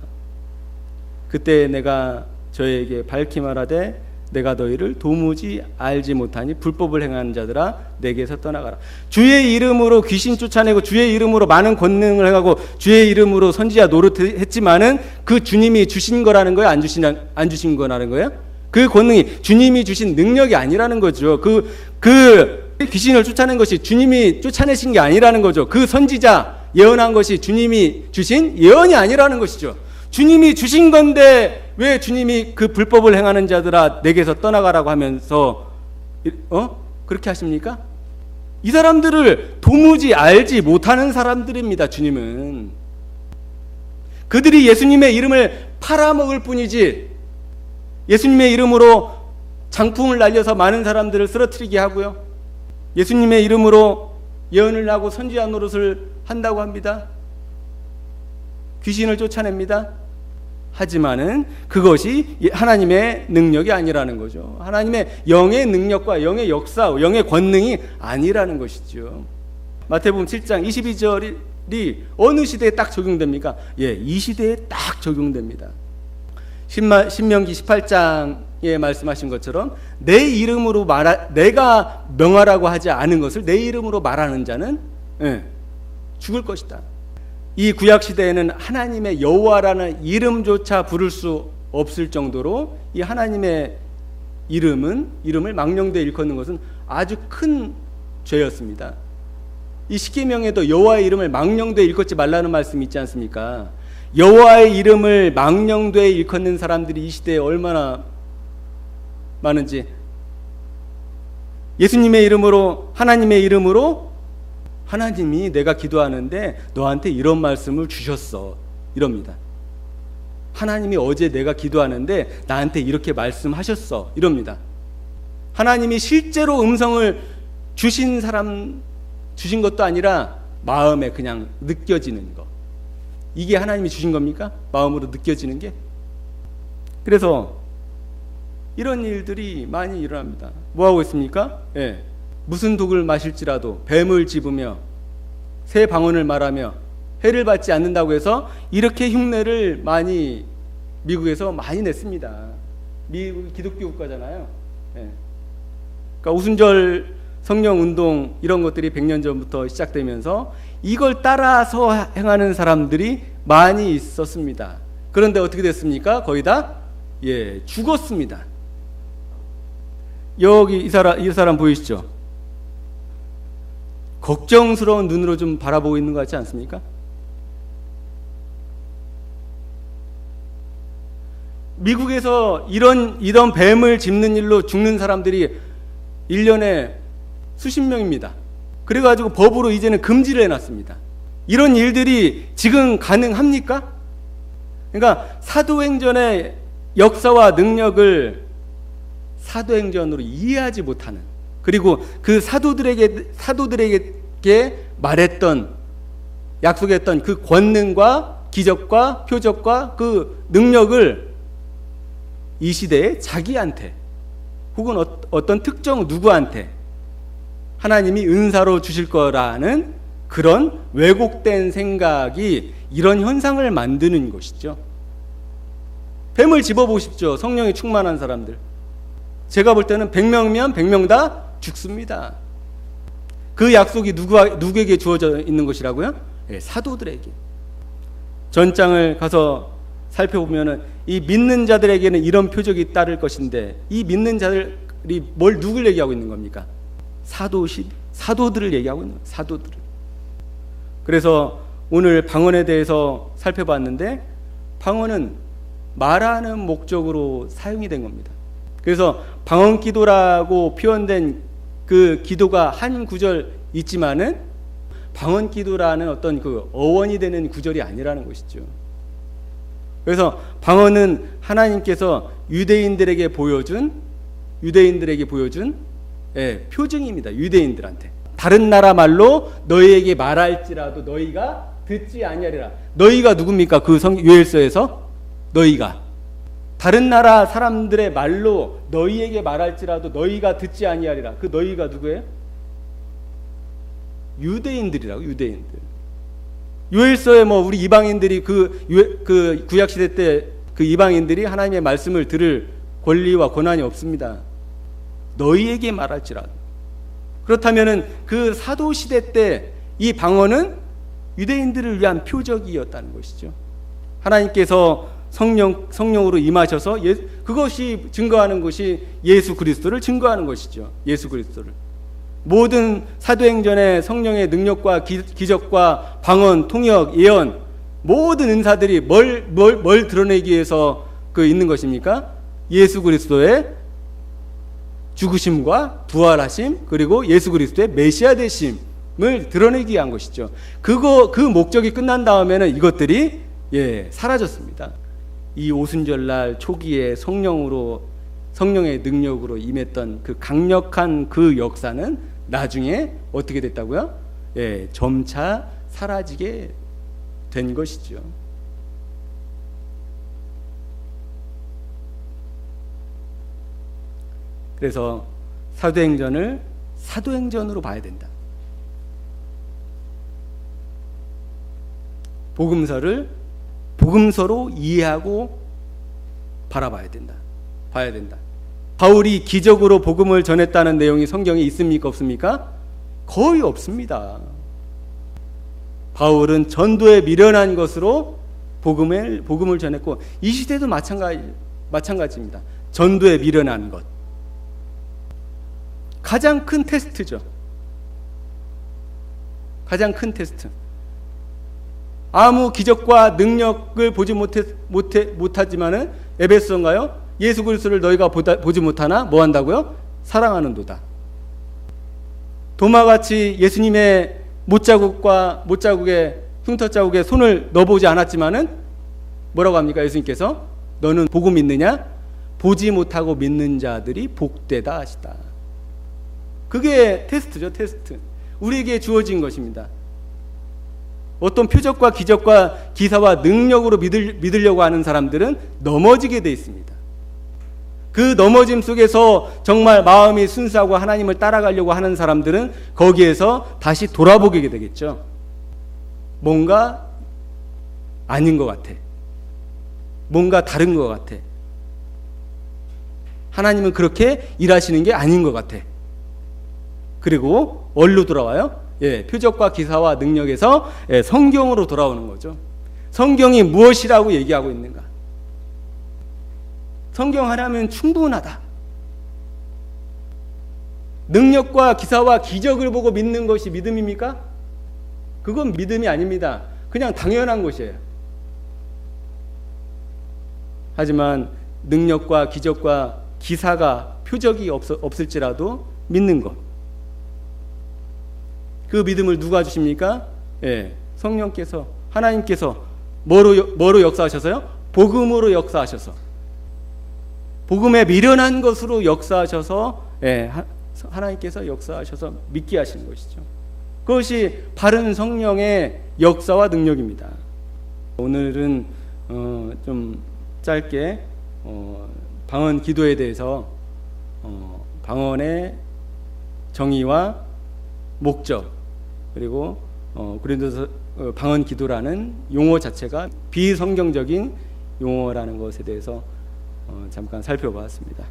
그때 내가 저에게 밝히 말하되 내가 너희를 도무지 알지 못하니 불법을 행하는 자들아 내게서 떠나가라. 주의 이름으로 귀신 쫓아내고 주의 이름으로 많은 권능을 행하고 주의 이름으로 선지자 노릇했지만은 그 주님이 주신 거라는 거예요? 안 주신 거라는 거예요? 그 권능이 주님이 주신 능력이 아니라는 거죠. 그 귀신을 쫓아낸 것이 주님이 쫓아내신 게 아니라는 거죠. 그 선지자 예언한 것이 주님이 주신 예언이 아니라는 것이죠. 주님이 주신 건데 왜 주님이 그 불법을 행하는 자들아 내게서 떠나가라고 하면서 그렇게 하십니까? 이 사람들을 도무지 알지 못하는 사람들입니다. 주님은 그들이 예수님의 이름을 팔아먹을 뿐이지 예수님의 이름으로 장풍을 날려서 많은 사람들을 쓰러뜨리게 하고요, 예수님의 이름으로 예언을 하고 선지자 노릇을 한다고 합니다. 귀신을 쫓아냅니다. 하지만은 그것이 하나님의 능력이 아니라는 거죠. 하나님의 영의 능력과 영의 역사, 영의 권능이 아니라는 것이죠. 마태복음 7장 22절이 어느 시대에 딱 적용됩니까? 이 시대에 딱 적용됩니다. 신명기 18장에 말씀하신 것처럼 내 이름으로 내가 명하라고 하지 않은 것을 내 이름으로 말하는 자는 죽을 것이다. 이 구약 시대에는 하나님의 여호와라는 이름조차 부를 수 없을 정도로 이 하나님의 이름을 망령되이 일컫는 것은 아주 큰 죄였습니다. 이 십계명에도 여호와의 이름을 망령되이 일컫지 말라는 말씀이 있지 않습니까? 여호와의 이름을 망령되이 일컫는 사람들이 이 시대에 얼마나 많은지, 예수님의 이름으로, 하나님의 이름으로 하나님이 내가 기도하는데 너한테 이런 말씀을 주셨어 이럽니다. 하나님이 어제 내가 기도하는데 나한테 이렇게 말씀하셨어 이럽니다. 하나님이 실제로 음성을 주신 것도 아니라 마음에 그냥 느껴지는 거, 이게 하나님이 주신 겁니까? 마음으로 느껴지는 게. 그래서 이런 일들이 많이 일어납니다. 뭐하고 있습니까? 무슨 독을 마실지라도 뱀을 집으며 새 방언을 말하며 해를 받지 않는다고 해서 이렇게 흉내를 많이 미국에서 많이 냈습니다. 미국 기독교 국가잖아요. 그러니까 오순절 성령 운동 이런 것들이 100년 전부터 시작되면서 이걸 따라서 행하는 사람들이 많이 있었습니다. 그런데 어떻게 됐습니까? 거의 다 죽었습니다. 여기 이 사람 보이시죠? 걱정스러운 눈으로 좀 바라보고 있는 것 같지 않습니까? 미국에서 이런 뱀을 짚는 일로 죽는 사람들이 1년에 수십 명입니다. 그래가지고 법으로 이제는 금지를 해놨습니다. 이런 일들이 지금 가능합니까? 그러니까 사도행전의 역사와 능력을 사도행전으로 이해하지 못하는, 그리고 그 사도들에게 말했던 약속했던 그 권능과 기적과 표적과 그 능력을 이 시대에 자기한테 혹은 어떤 특정 누구한테 하나님이 은사로 주실 거라는 그런 왜곡된 생각이 이런 현상을 만드는 것이죠. 뱀을 집어보십시오. 성령이 충만한 사람들. 제가 볼 때는 100명이면 100명 다 죽습니다. 그 약속이 누구에게 주어져 있는 것이라고요? 네, 사도들에게. 전장을 가서 살펴보면은 이 믿는 자들에게는 이런 표적이 따를 것인데, 이 믿는 자들이 누굴 얘기하고 있는 겁니까? 사도들을 얘기하고 있는 거예요. 사도들을. 그래서 오늘 방언에 대해서 살펴봤는데, 방언은 말하는 목적으로 사용이 된 겁니다. 그래서 방언 기도라고 표현된 그 기도가 한 구절 있지만은 방언 기도라는 어떤 그 어원이 되는 구절이 아니라는 것이죠. 그래서 방언은 하나님께서 유대인들에게 보여준 표징입니다. 유대인들한테. 다른 나라 말로 너희에게 말할지라도 너희가 듣지 아니하리라. 너희가 누굽니까? 그 요엘서에서 너희가 다른 나라 사람들의 말로 너희에게 말할지라도 너희가 듣지 아니하리라. 그 너희가 누구예요? 유대인들이라고. 유대인들. 요엘서에 우리 이방인들이 그 구약 시대 때 그 이방인들이 하나님의 말씀을 들을 권리와 권한이 없습니다. 너희에게 말할지라도. 그렇다면은 그 사도 시대 때 이 방언은 유대인들을 위한 표적이었다는 것이죠. 하나님께서 성령으로 임하셔서 그것이 증거하는 것이 예수 그리스도를 증거하는 것이죠. 예수 그리스도를. 모든 사도행전의 성령의 능력과 기적과 방언, 통역, 예언, 모든 은사들이 뭘 드러내기 위해서 있는 것입니까? 예수 그리스도의 죽으심과 부활하심, 그리고 예수 그리스도의 메시아 되심을 드러내기 위한 것이죠. 그 목적이 끝난 다음에는 이것들이 사라졌습니다. 이 오순절날 초기에 성령의 능력으로 임했던 그 강력한 그 역사는 나중에 어떻게 됐다고요? 점차 사라지게 된 것이죠. 그래서 사도행전을 사도행전으로 봐야 된다. 복음서를 복음서로 이해하고 바라봐야 된다. 봐야 된다. 바울이 기적으로 복음을 전했다는 내용이 성경에 있습니까? 없습니까? 거의 없습니다. 바울은 전도에 미련한 것으로 복음을 전했고, 이 시대도 마찬가지입니다. 전도에 미련한 것. 가장 큰 테스트죠. 가장 큰 테스트. 아무 기적과 능력을 보지 못하지만은 에베소인가요? 예수 그리스도를 너희가 보지 못하나 뭐 한다고요? 사랑하는도다. 도마같이 예수님의 못자국에 흉터자국에 손을 넣어보지 않았지만은 뭐라고 합니까? 예수님께서 너는 보고 믿느냐? 보지 못하고 믿는 자들이 복되다 하시다. 그게 테스트죠. 테스트. 우리에게 주어진 것입니다. 어떤 표적과 기적과 기사와 능력으로 믿으려고 하는 사람들은 넘어지게 돼 있습니다. 그 넘어짐 속에서 정말 마음이 순수하고 하나님을 따라가려고 하는 사람들은 거기에서 다시 돌아보게 되겠죠. 뭔가 아닌 것 같아. 뭔가 다른 것 같아. 하나님은 그렇게 일하시는 게 아닌 것 같아. 그리고 어디로 돌아와요? 표적과 기사와 능력에서 성경으로 돌아오는 거죠. 성경이 무엇이라고 얘기하고 있는가? 성경 하나면 충분하다. 능력과 기사와 기적을 보고 믿는 것이 믿음입니까? 그건 믿음이 아닙니다. 그냥 당연한 것이에요. 하지만 능력과 기적과 기사가 표적이 없을지라도 믿는 것. 그 믿음을 누가 주십니까? 성령께서, 하나님께서 뭐로 역사하셔서요? 복음으로 역사하셔서, 복음에 미련한 것으로 역사하셔서, 하나님께서 역사하셔서 믿게 하시는 것이죠. 그것이 바른 성령의 역사와 능력입니다. 오늘은 좀 짧게 방언 기도에 대해서 방언의 정의와 목적, 그리고 고린도서 방언 기도라는 용어 자체가 비성경적인 용어라는 것에 대해서 잠깐 살펴보았습니다.